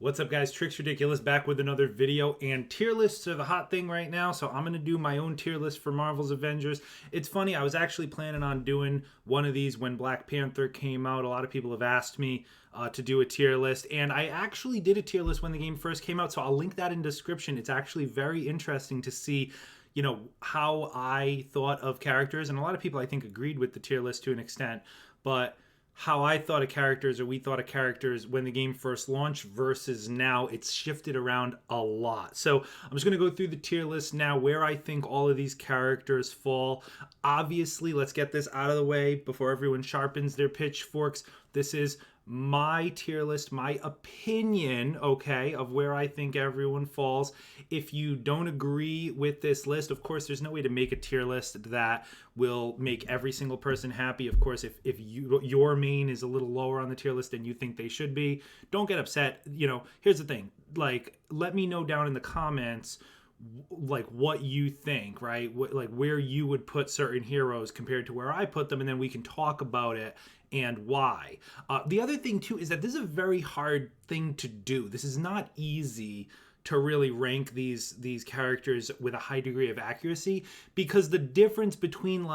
What's up, guys? Tricks Ridiculous back with another video, and tier lists are the hot thing right now, so I'm going to do my own tier list for Marvel's Avengers. It's funny, I was actually planning on doing one of these when Black Panther came out. A lot of people have asked me to do a tier list, and I actually did a tier list when the game first came out, so I'll link that in description. It's actually very interesting to see how I thought of characters, and a lot of people I think agreed with the tier list to an extent, but how I thought of characters, or we thought of characters when the game first launched versus now, it's shifted around a lot. So I'm just going to go through the tier list now, where I think all of these characters fall. Obviously, let's get this out of the way before everyone sharpens their pitchforks. This is my tier list, my opinion, okay, of where I think everyone falls. If you don't agree with this list, of course, there's no way to make a tier list that will make every single person happy. Of course, if your main is a little lower on the tier list than you think they should be, don't get upset. Here's the thing. Let me know down in the comments what you think, right? Where you would put certain heroes compared to where I put them, and then we can talk about it and why. The other thing too is that this is a very hard thing to do. This is not easy to really rank these characters with a high degree of accuracy, because the difference between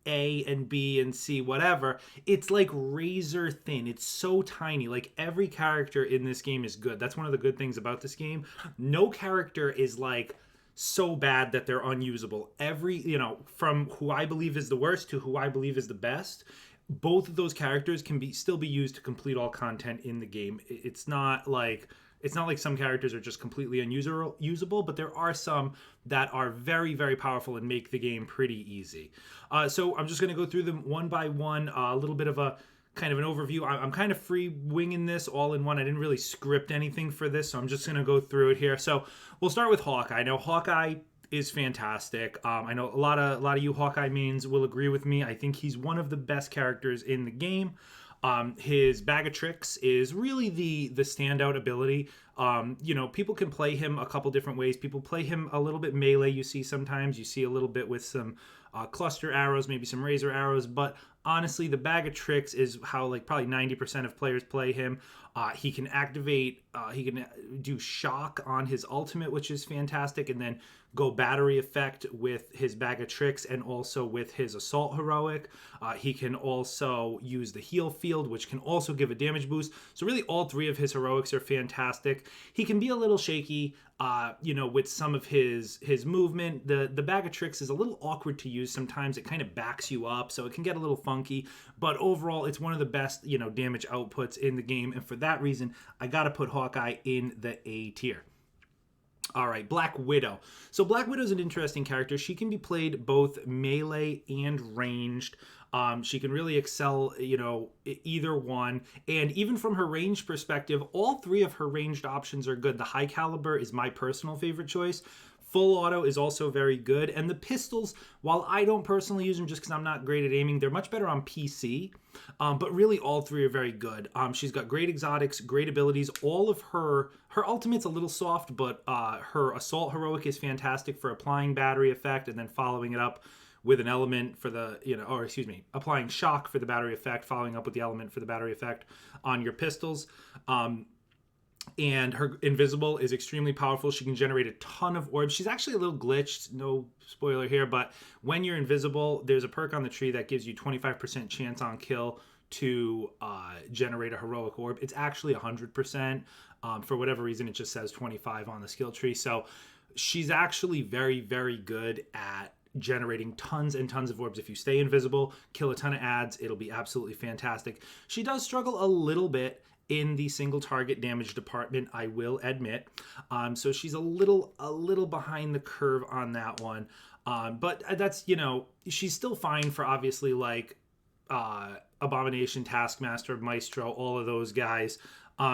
A and B and C, whatever, it's like razor thin. It's so tiny. Like, every character in this game is good. That's one of the good things about this game. No character is so bad that they're unusable. From who I believe is the worst to who I believe is the best, both of those characters can still be used to complete all content in the game. It's not like some characters are just completely unusable, but there are some that are very, very powerful and make the game pretty easy. So I'm just going to go through them one by one, a little bit of a kind of an overview. I'm kind of free winging this all in one. I didn't really script anything for this, so I'm just going to go through it here. So we'll start with Hawkeye. I know Hawkeye is fantastic. I know a lot of you Hawkeye mains will agree with me. I think he's one of the best characters in the game. His bag of tricks is really the standout ability. People can play him a couple different ways. People play him a little bit melee. You see a little bit with some cluster arrows, maybe some razor arrows, but honestly, the bag of tricks is how probably 90% of players play him. He can activate, he can do shock on his ultimate, which is fantastic, and then go battery effect with his bag of tricks and also with his assault heroic. He can also use the heal field, which can also give a damage boost. So really all three of his heroics are fantastic. He can be a little shaky, with some of his movement. The bag of tricks is a little awkward to use sometimes. It kind of backs you up, so it can get a little funky, but overall it's one of the best damage outputs in the game, and for that reason I gotta put Hawkeye in the A tier. All right, Black Widow. So Black Widow is an interesting character. She can be played both melee and ranged. She can really excel, either one. And even from her range perspective, all three of her ranged options are good. The high caliber is my personal favorite choice. Full auto is also very good. And the pistols, while I don't personally use them just because I'm not great at aiming, they're much better on PC. But really, all three are very good. She's got great exotics, great abilities. All of her ultimate's a little soft, but her assault heroic is fantastic for applying battery effect and then following it up with an element for applying shock for the battery effect, following up with the element for the battery effect on your pistols. And her invisible is extremely powerful. She can generate a ton of orbs. She's actually a little glitched, no spoiler here, but when you're invisible, there's a perk on the tree that gives you 25% chance on kill to generate a heroic orb. It's actually 100%. For whatever reason, it just says 25 on the skill tree. So she's actually very, very good at generating tons and tons of orbs. If you stay invisible, kill a ton of ads, it'll be absolutely fantastic. She does struggle a little bit in the single target damage department, I will admit. So she's a little behind the curve on that one. But that's, she's still fine for obviously Abomination, Taskmaster, Maestro, all of those guys.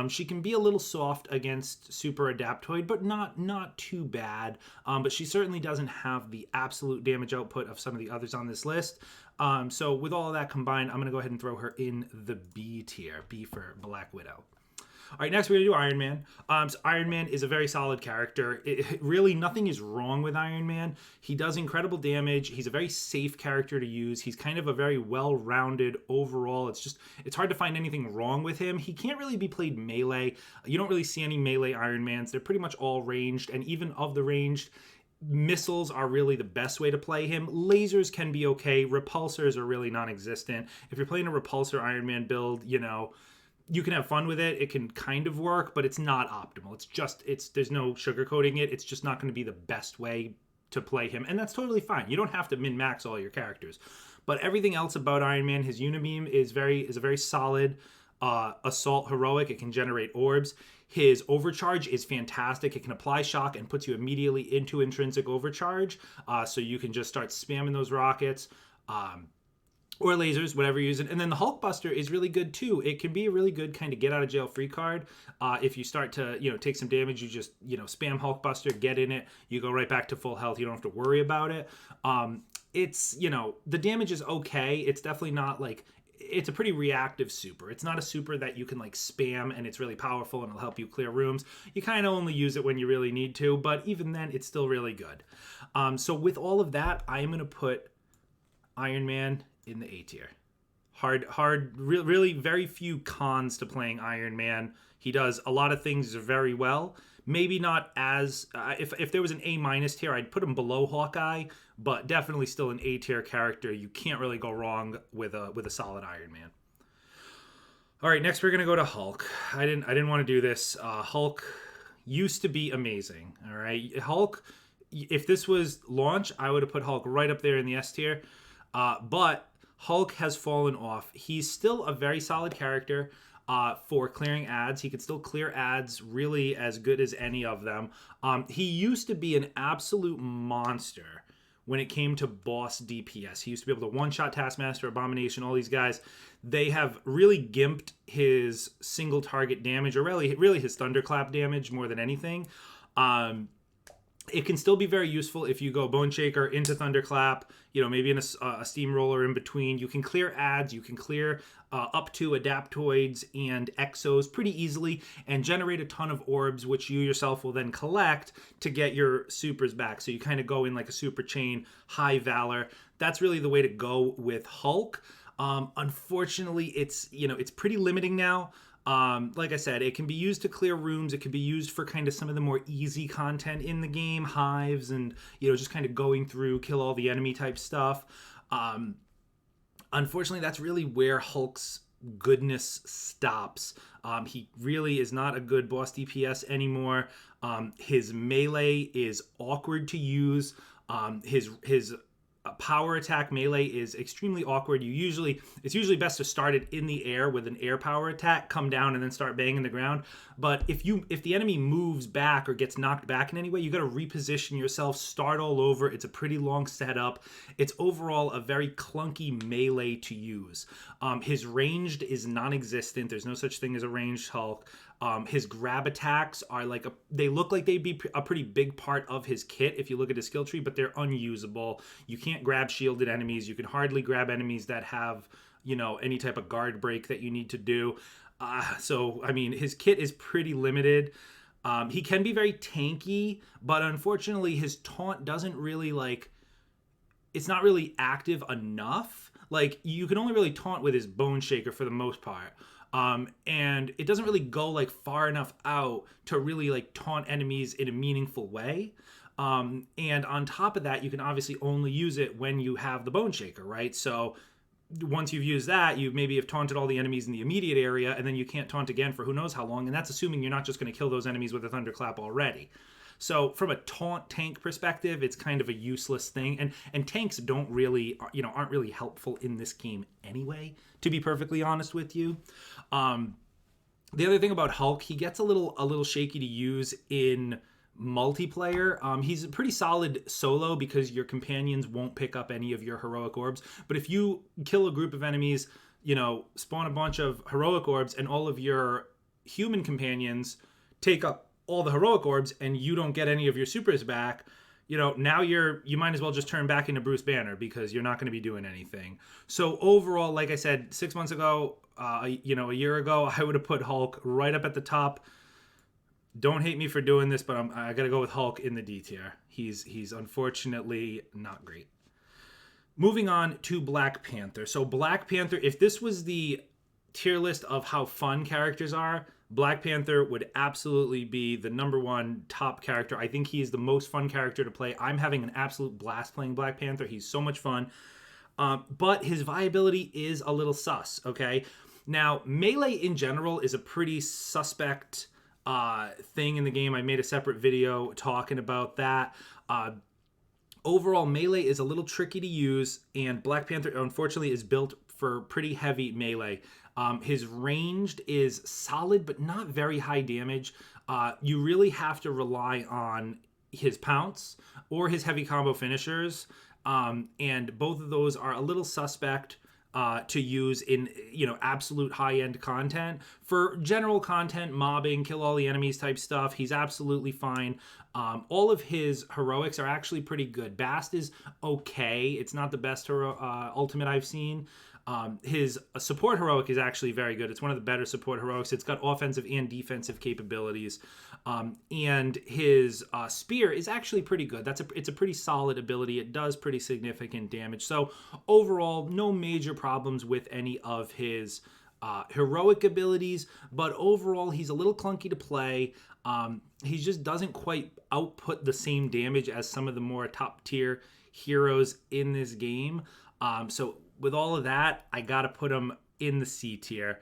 She can be a little soft against Super Adaptoid, but not too bad. But she certainly doesn't have the absolute damage output of some of the others on this list. So with all of that combined, I'm going to go ahead and throw her in the B tier. B for Black Widow. All right, next we're gonna do Iron Man. So Iron Man is a very solid character. Really, nothing is wrong with Iron Man. He does incredible damage. He's a very safe character to use. He's kind of a very well-rounded overall. It's hard to find anything wrong with him. He can't really be played melee. You don't really see any melee Iron Mans. They're pretty much all ranged, and even of the ranged, missiles are really the best way to play him. Lasers can be okay. Repulsors are really non-existent. If you're playing a repulsor Iron Man build, you can have fun with it. It can kind of work, but it's not optimal. There's no sugarcoating it. It's just not going to be the best way to play him, and that's totally fine. You don't have to min-max all your characters, but everything else about Iron Man, his Unibeam is a very solid assault heroic. It can generate orbs. His overcharge is fantastic. It can apply shock and puts you immediately into intrinsic overcharge, so you can just start spamming those rockets. Or lasers, whatever you're using. And then the Hulkbuster is really good too. It can be a really good kind of get out of jail free card. If you start to, take some damage, you just, spam Hulkbuster, get in it. You go right back to full health. You don't have to worry about it. It's, the damage is okay. It's definitely not it's a pretty reactive super. It's not a super that you can spam and it's really powerful and it'll help you clear rooms. You kind of only use it when you really need to, but even then it's still really good. So with all of that, I am going to put Iron Man in the A tier. Really very few cons to playing Iron Man. He does a lot of things very well. Maybe not as, if there was an A- tier, I'd put him below Hawkeye, but definitely still an A tier character. You can't really go wrong with a solid Iron Man. All right, next we're gonna go to Hulk. I didn't want to do this. Hulk used to be amazing. All right, Hulk. If this was launch, I would have put Hulk right up there in the S tier. But Hulk has fallen off. He's still a very solid character for clearing ads. He can still clear ads really as good as any of them. He used to be an absolute monster when it came to boss DPS. He used to be able to one-shot Taskmaster, Abomination, all these guys. They have really gimped his single target damage, or really his thunderclap damage more than anything. It can still be very useful if you go Bone Shaker into Thunderclap, maybe in a Steamroller in between. You can clear ads, you can clear up to Adaptoids and Exos pretty easily and generate a ton of orbs, which you yourself will then collect to get your supers back. So you kind of go in like a super chain, high Valor. That's really the way to go with Hulk. Unfortunately, it's pretty limiting now. Like I said, it can be used to clear rooms. It can be used for kind of some of the more easy content in the game, hives, and just kind of going through, kill all the enemy type stuff. Unfortunately, that's really where Hulk's goodness stops. He really is not a good boss DPS anymore. His melee is awkward to use. His power attack melee is extremely awkward. It's usually best to start it in the air with an air power attack, come down and then start banging the ground. But if the enemy moves back or gets knocked back in any way, you got to reposition yourself, start all over. It's a pretty long setup. It's overall a very clunky melee to use. His ranged is non-existent. There's no such thing as a ranged Hulk. His grab attacks are they look like they'd be a pretty big part of his kit if you look at his skill tree, but they're unusable. You can't grab shielded enemies. You can hardly grab enemies that have, any type of guard break that you need to do. His kit is pretty limited. He can be very tanky, but unfortunately his taunt doesn't really it's not really active enough. You can only really taunt with his Bone Shaker for the most part. And it doesn't really go far enough out to really taunt enemies in a meaningful way. And on top of that, you can obviously only use it when you have the Bone Shaker, right? So once you've used that, you maybe have taunted all the enemies in the immediate area, and then you can't taunt again for who knows how long. And that's assuming you're not just going to kill those enemies with a Thunderclap already. So from a taunt tank perspective, it's kind of a useless thing. And tanks aren't really helpful in this game anyway, to be perfectly honest with you. The other thing about Hulk, he gets a little shaky to use in multiplayer. He's pretty solid solo because your companions won't pick up any of your heroic orbs. But if you kill a group of enemies, spawn a bunch of heroic orbs, and all of your human companions take up all the heroic orbs and you don't get any of your supers back, now you might as well just turn back into Bruce Banner because you're not going to be doing anything. So overall, like I said, 6 months ago, a year ago, I would have put Hulk right up at the top. Don't hate me for doing this, but I got to go with Hulk in the D tier. He's unfortunately not great. Moving on to Black Panther. So Black Panther, if this was the tier list of how fun characters are, Black Panther would absolutely be the number one top character. I think he is the most fun character to play. I'm having an absolute blast playing Black Panther. He's so much fun. But his viability is a little sus, okay? Now, melee in general is a pretty suspect thing in the game. I made a separate video talking about that. Overall, melee is a little tricky to use, and Black Panther, unfortunately, is built for pretty heavy melee. His ranged is solid, but not very high damage. You really have to rely on his pounce or his heavy combo finishers, and both of those are a little suspect to use in absolute high-end content. For general content, mobbing, kill all the enemies type stuff, he's absolutely fine. All of his heroics are actually pretty good. Bast is okay. It's not the best ultimate I've seen. His support heroic is actually very good. It's one of the better support heroics. It's got offensive and defensive capabilities. And his spear is actually pretty good. It's a pretty solid ability. It does pretty significant damage. So overall, no major problems with any of his heroic abilities, but overall, he's a little clunky to play. He just doesn't quite output the same damage as some of the more top tier heroes in this game. So with all of that, I got to put him in the C tier.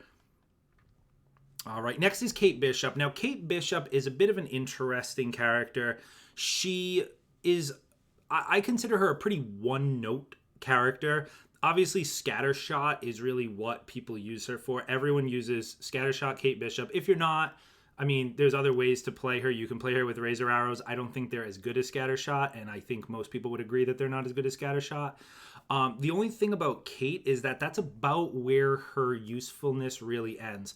All right, next is Kate Bishop. Now, Kate Bishop is a bit of an interesting character. She is, I consider her a pretty one-note character. Obviously, Scattershot is really what people use her for. Everyone uses Scattershot Kate Bishop. If you're not, there's other ways to play her. You can play her with Razor Arrows. I don't think they're as good as Scattershot, and I think most people would agree that they're not as good as Scattershot. The only thing about Kate is that that's about where her usefulness really ends.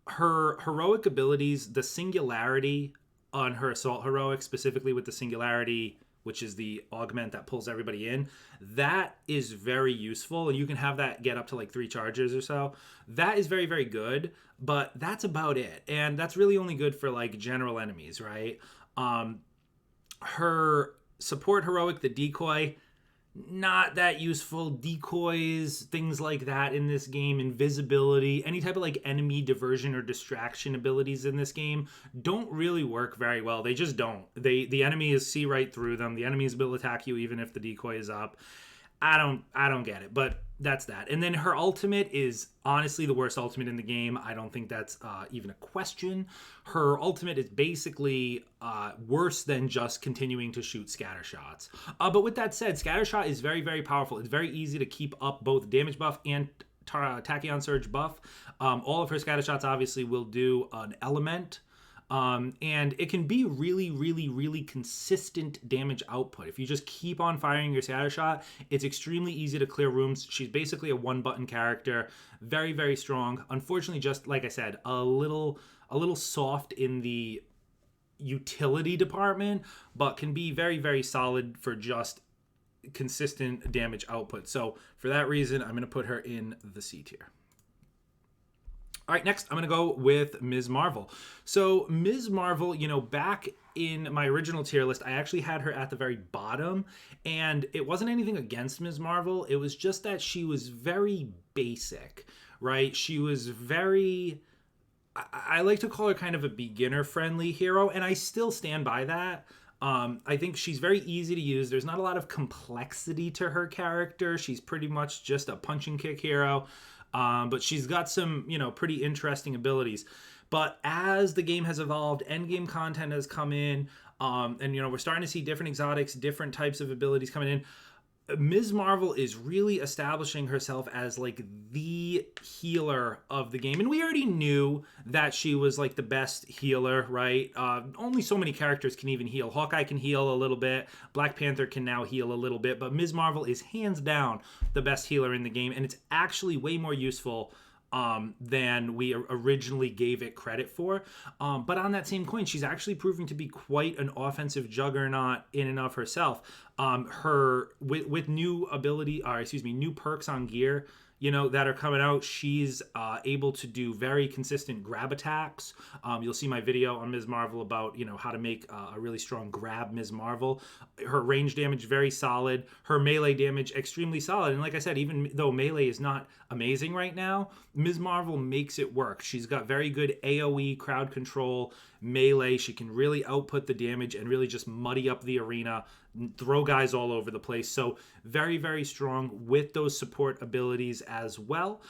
Her heroic abilities, the Singularity on her Assault Heroic, specifically with the Singularity, which is the augment that pulls everybody in, that is very useful. And you can have that get up to like 3 charges or so. That is very, very good, but that's about it. And that's really only good for like general enemies, right? Her support heroic, the Decoy, not that useful. Decoys, things like that in this game, invisibility, any type of like enemy diversion or distraction abilities in this game don't really work very well. They just don't. The enemies see right through them. The enemies will attack you even if the decoy is up. I don't get it, but that's that. And then her ultimate is honestly the worst ultimate in the game. I don't think that's even a question. Her ultimate is basically worse than just continuing to shoot scatter shots. But with that said, Scattershot is very, very powerful. It's very easy to keep up both damage buff and Tachyon Surge buff. All of her scatter shots obviously will do an element. And it can be really, really, really consistent damage output. If you just keep on firing your scatter shot, it's extremely easy to clear rooms. She's basically a one-button character. Very, very strong. Unfortunately, just like I said, a little soft in the utility department, but can be very, very solid for just consistent damage output. So for that reason, I'm going to put her in the C tier. All right, next I'm going to go with Ms. Marvel. So Ms. Marvel, back in my original tier list, I actually had her at the very bottom, and it wasn't anything against Ms. Marvel. It was just that she was very basic, right? She was very, I like to call her kind of a beginner-friendly hero, and I still stand by that. I think she's very easy to use. There's not a lot of complexity to her character. She's pretty much just a punch and kick hero. But she's got some, pretty interesting abilities. But as the game has evolved, endgame content has come in, and, we're starting to see different exotics, different types of abilities coming in. Ms. Marvel is really establishing herself as like the healer of the game. And we already knew that she was like the best healer, right? Only so many characters can even heal. Hawkeye can heal a little bit. Black Panther can now heal a little bit. But Ms. Marvel is hands down the best healer in the game. And it's actually way more useful than we originally gave it credit for. But on that same coin, she's actually proving to be quite an offensive juggernaut in and of herself. Her with new ability, or excuse me, new perks on gear, that are coming out, she's able to do very consistent grab attacks. You'll see my video on Ms. Marvel about, how to make a really strong grab Ms. Marvel. Her range damage, very solid. Her melee damage, extremely solid. And like I said, even though melee is not amazing right now, Ms. Marvel makes it work. She's got very good AoE, crowd control, melee. She can really output the damage and really just muddy up the arena, throw guys all over the place. So very, very strong with those support abilities as well.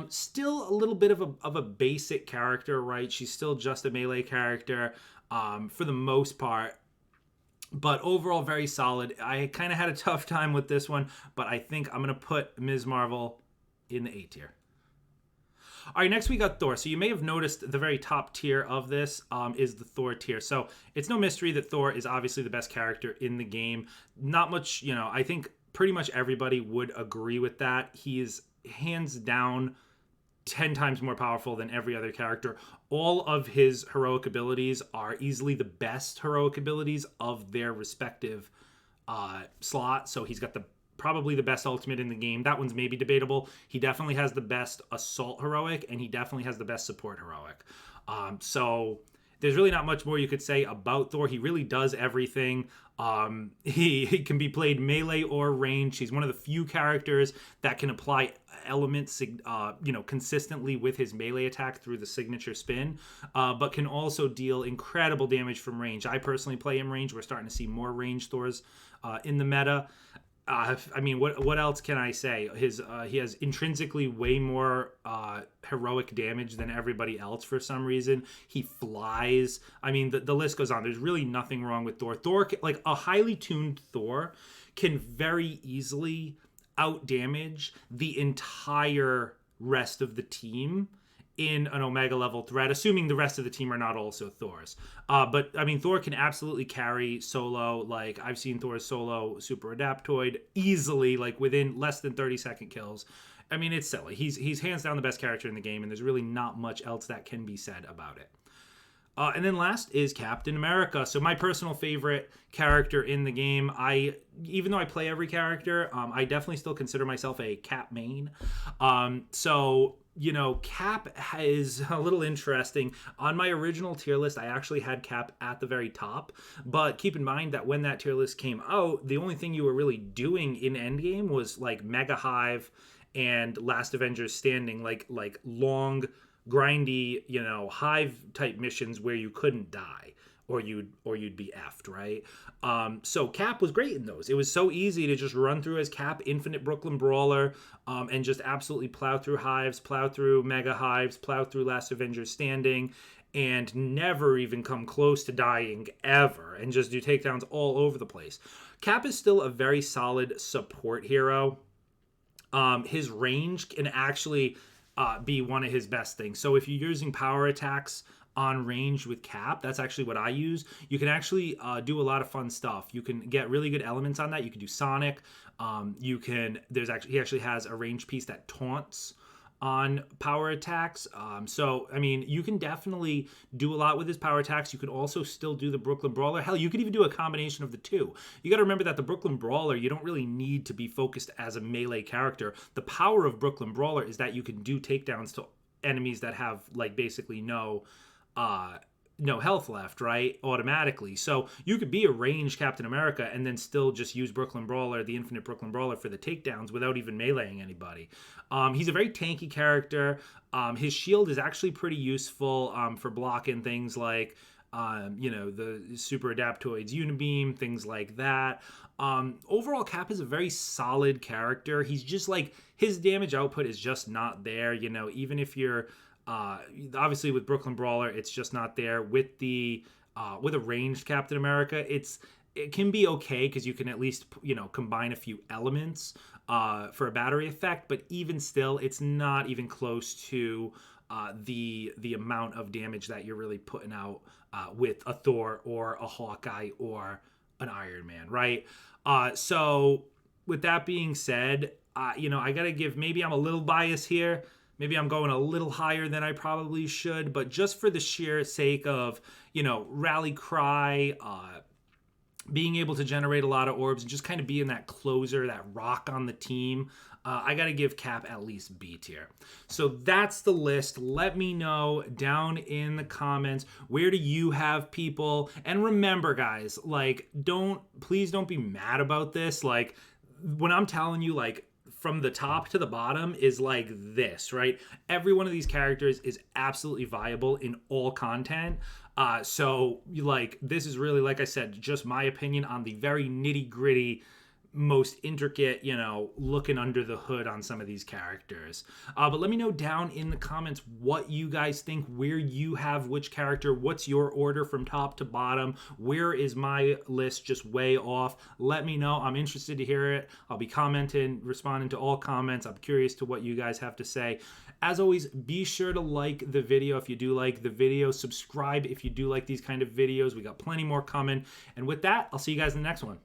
Still a little bit of a basic character, right? She's still just a melee character for the most part. But overall, very solid. I kind of had a tough time with this one, but I think I'm going to put Ms. Marvel in the A tier. All right, next we got Thor. So you may have noticed the very top tier of this is the Thor tier. So it's no mystery that Thor is obviously the best character in the game. Not much, I think pretty much everybody would agree with that. He is hands down 10 times more powerful than every other character. All of his heroic abilities are easily the best heroic abilities of their respective slot. So he's got probably the best ultimate in the game. That one's maybe debatable. He definitely has the best assault heroic, and he definitely has the best support heroic. So there's really not much more you could say about Thor. He really does everything. He can be played melee or range. He's one of the few characters that can apply elements, consistently with his melee attack through the signature spin, but can also deal incredible damage from range. I personally play him range. We're starting to see more range Thors in the meta. What else can I say? He has intrinsically way more heroic damage than everybody else for some reason. He flies. The list goes on. There's really nothing wrong with Thor. Thor, like a highly tuned Thor, can very easily outdamage the entire rest of the team in an Omega level threat, assuming the rest of the team are not also Thors. But Thor can absolutely carry solo. Like, I've seen Thor solo Super Adaptoid easily, like within less than 30-second kills. It's silly. He's hands down the best character in the game, and there's really not much else that can be said about it. And then last is Captain America. So my personal favorite character in the game. Even though I play every character, I definitely still consider myself a Cap main. Cap is a little interesting. On my original tier list, I actually had Cap at the very top. But keep in mind that when that tier list came out, the only thing you were really doing in Endgame was like Mega Hive and Last Avengers Standing, like long, grindy, Hive type missions where you couldn't die or you'd be effed, right? So Cap was great in those. It was so easy to just run through as Cap, Infinite Brooklyn Brawler, and just absolutely plow through Hives, plow through Mega Hives, plow through Last Avengers Standing, and never even come close to dying ever, and just do takedowns all over the place. Cap is still a very solid support hero. His range can actually be one of his best things. So if you're using power attacks on range with Cap, that's actually what I use. You can actually do a lot of fun stuff. You can get really good elements on that. You can do Sonic. He actually has a range piece that taunts on power attacks. You can definitely do a lot with his power attacks. You can also still do the Brooklyn Brawler. Hell, you could even do a combination of the two. You got to remember that the Brooklyn Brawler, you don't really need to be focused as a melee character. The power of Brooklyn Brawler is that you can do takedowns to enemies that have basically no health left, right? Automatically. So you could be a ranged Captain America and then still just use Brooklyn Brawler, the Infinite Brooklyn Brawler, for the takedowns without even meleeing anybody. He's a very tanky character. His shield is actually pretty useful for blocking things like the Super Adaptoids Unibeam, things like that. Overall, Cap is a very solid character. He's just his damage output is just not there. Even if you're obviously with Brooklyn Brawler, it's just not there. With a ranged Captain America, it can be okay because you can at least combine a few elements for a battery effect, but even still, it's not even close to the amount of damage that you're really putting out with a Thor or a Hawkeye or an Iron Man, right? So with that being said, I gotta give, maybe I'm a little biased here, Maybe I'm going a little higher than I probably should, but just for the sheer sake of, rally cry, being able to generate a lot of orbs and just kind of being that closer, that rock on the team, I got to give Cap at least B tier. So that's the list. Let me know down in the comments, where do you have people? And remember, guys, like, please don't be mad about this. Like, when I'm telling you, like, from the top to the bottom is like this, right? Every one of these characters is absolutely viable in all content. So like, this is really, like I said, just my opinion on the very nitty gritty, most intricate, looking under the hood on some of these characters. But let me know down in the comments what you guys think, where you have which character, what's your order from top to bottom, where is my list just way off. Let me know. I'm interested to hear it. I'll be commenting, responding to all comments. I'm curious to what you guys have to say. As always, be sure to like the video if you do like the video. Subscribe if you do like these kind of videos. We got plenty more coming. And with that, I'll see you guys in the next one.